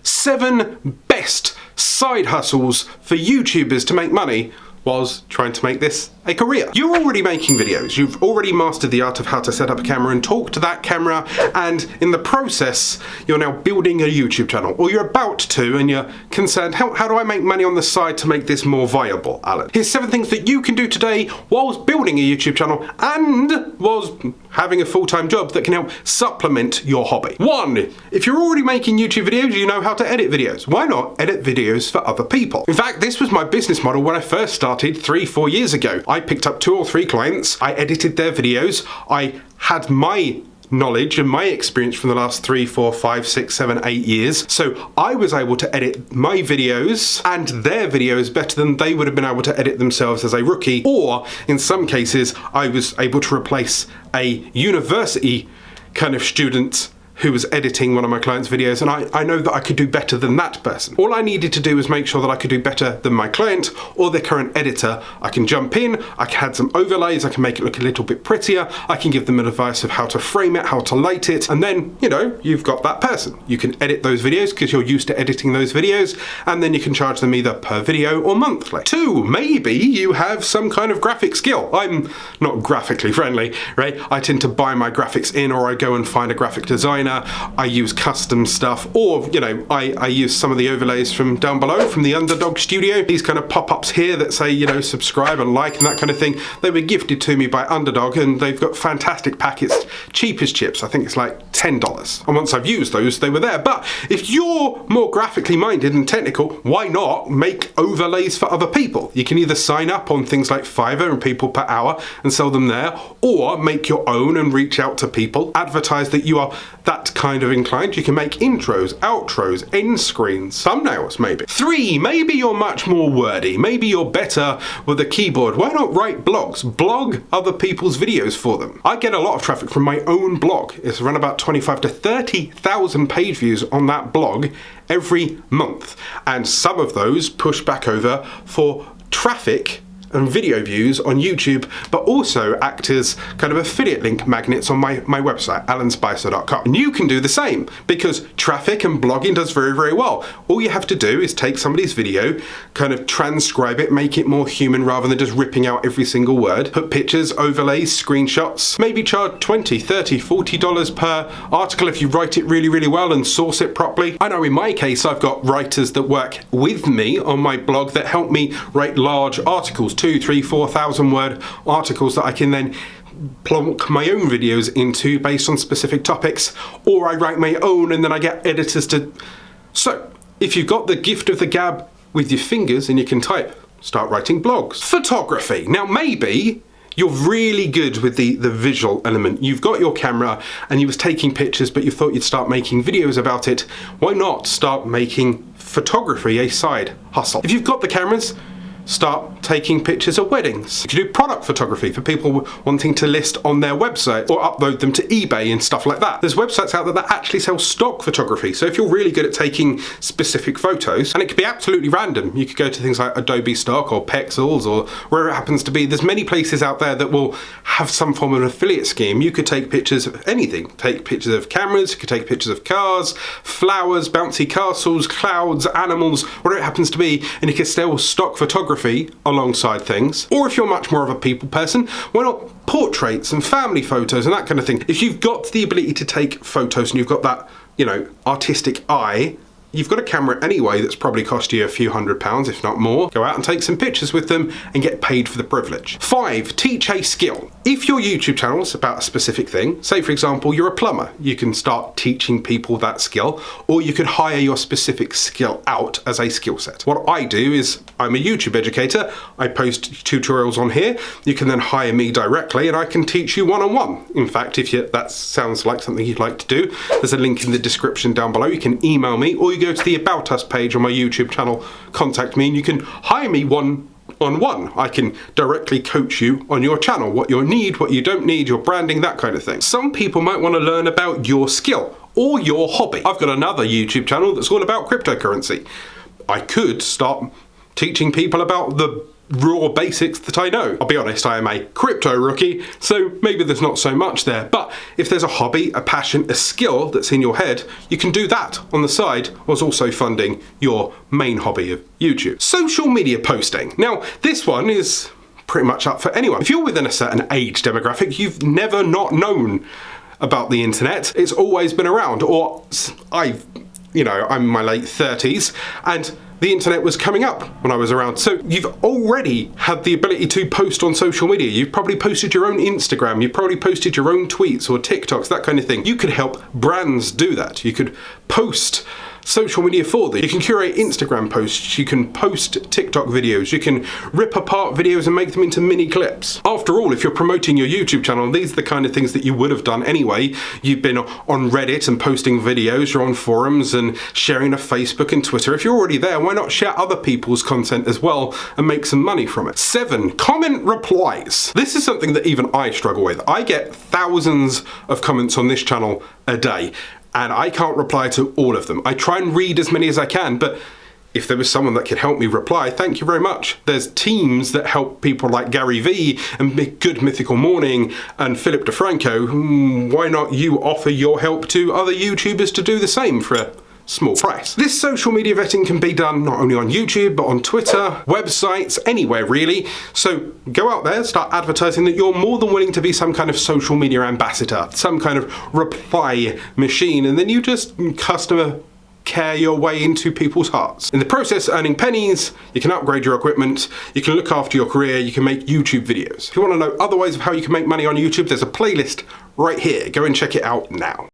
7 best side hustles for YouTubers to make money was trying to make this a career. You're already making videos. You've already mastered the art of how to set up a camera and talk to that camera, and in the process, you're now building a YouTube channel, or you're about to, and you're concerned, how do I make money on the side to make this more viable, Alan? Here's 7 things that you can do today whilst building a YouTube channel and whilst having a full-time job that can help supplement your hobby. 1, if you're already making YouTube videos, you know how to edit videos. Why not edit videos for other people? In fact, this was my business model when I first started 3-4 years ago. I picked up 2 or 3 clients, I edited their videos, I had my knowledge and my experience from the last 3, 4, 5, 6, 7, 8 years. So I was able to edit my videos and their videos better than they would have been able to edit themselves as a rookie, or in some cases, I was able to replace a university kind of student who was editing one of my clients' videos, and I know that I could do better than that person. All I needed to do was make sure that I could do better than my client or their current editor. I can jump in, I can add some overlays, I can make it look a little bit prettier, I can give them advice of how to frame it, how to light it, and then, you know, you've got that person. You can edit those videos because you're used to editing those videos, and then you can charge them either per video or monthly. 2, maybe you have some kind of graphic skill. I'm not graphically friendly, right? I tend to buy my graphics in, or I go and find a graphic designer. I use custom stuff, or, you know, I use some of the overlays from down below from the Underdog Studio. These kind of pop-ups here that say, you know, subscribe and like and that kind of thing. They were gifted to me by Underdog, and they've got fantastic packets, cheap as chips. I think it's like $10. And once I've used those, they were there. But if you're more graphically minded and technical, why not make overlays for other people? You can either sign up on things like Fiverr and people per hour and sell them there, or make your own and reach out to people, advertise that you are that kind of inclined. You can make intros, outros, end screens, thumbnails maybe. 3, maybe you're much more wordy. Maybe you're better with a keyboard. Why not write blogs? Blog other people's videos for them. I get a lot of traffic from my own blog. It's around about 25 to 30,000 page views on that blog every month. And some of those push back over for traffic and video views on YouTube, but also act as kind of affiliate link magnets on my website, alanspicer.com. And you can do the same, because traffic and blogging does very, very well. All you have to do is take somebody's video, kind of transcribe it, make it more human rather than just ripping out every single word, put pictures, overlays, screenshots, maybe charge $20, $30, $40 per article if you write it really, really well and source it properly. I know in my case, I've got writers that work with me on my blog that help me write large articles, 2, 3, 4,000 word articles that I can then plonk my own videos into based on specific topics, or I write my own and then I get editors to... So, if you've got the gift of the gab with your fingers and you can type, start writing blogs. Photography. Now maybe you're really good with the visual element. You've got your camera and you was taking pictures, but you thought you'd start making videos about it. Why not start making photography a side hustle? If you've got the cameras, start taking pictures of weddings. You can do product photography for people wanting to list on their website or upload them to eBay and stuff like that. There's websites out there that actually sell stock photography. So if you're really good at taking specific photos, and it could be absolutely random, you could go to things like Adobe Stock or Pexels or wherever it happens to be. There's many places out there that will have some form of an affiliate scheme. You could take pictures of anything. Take pictures of cameras, you could take pictures of cars, flowers, bouncy castles, clouds, animals, whatever it happens to be, and you can sell stock photography alongside things. Or if you're much more of a people person, why not portraits and family photos and that kind of thing? If you've got the ability to take photos and you've got that, you know, artistic eye, you've got a camera anyway that's probably cost you a few £100, if not more. Go out and take some pictures with them and get paid for the privilege. 5, teach a skill. If your YouTube channel is about a specific thing, say for example, you're a plumber, you can start teaching people that skill, or you could hire your specific skill out as a skill set. What I do is, I'm a YouTube educator, I post tutorials on here, you can then hire me directly and I can teach you one-on-one. In fact, if that sounds like something you'd like to do, there's a link in the description down below. You can email me, or you go to the About Us page on my YouTube channel, contact me, and you can hire me one-on-one. I can directly coach you on your channel, what you need, what you don't need, your branding, that kind of thing. Some people might want to learn about your skill or your hobby. I've got another YouTube channel that's all about cryptocurrency. I could start teaching people about the raw basics that I know. I'll be honest, I am a crypto rookie, so maybe there's not so much there, but if there's a hobby, a passion, a skill that's in your head, you can do that on the side whilst also funding your main hobby of YouTube. Social media posting. Now, this one is pretty much up for anyone. If you're within a certain age demographic, you've never not known about the internet. It's always been around, or I'm in my late 30s, and the internet was coming up when I was around. So you've already had the ability to post on social media. You've probably posted your own Instagram, you've probably posted your own tweets or TikToks, that kind of thing. You could help brands do that. You could post social media for them. You can curate Instagram posts, you can post TikTok videos, you can rip apart videos and make them into mini clips. After all, if you're promoting your YouTube channel, these are the kind of things that you would have done anyway. You've been on Reddit and posting videos, you're on forums and sharing to Facebook and Twitter. If you're already there, why not share other people's content as well and make some money from it? 7, comment replies. This is something that even I struggle with. I get thousands of comments on this channel a day, and I can't reply to all of them. I try and read as many as I can, but if there was someone that could help me reply, thank you very much. There's teams that help people like Gary Vee and Good Mythical Morning and Philip DeFranco. Why not you offer your help to other YouTubers to do the same for a small price? This social media vetting can be done not only on YouTube, but on Twitter, websites, anywhere really. So go out there, start advertising that you're more than willing to be some kind of social media ambassador, some kind of reply machine, and then you just customer care your way into people's hearts. In the process, earning pennies, you can upgrade your equipment, you can look after your career, you can make YouTube videos. If you want to know other ways of how you can make money on YouTube, there's a playlist right here. Go and check it out now.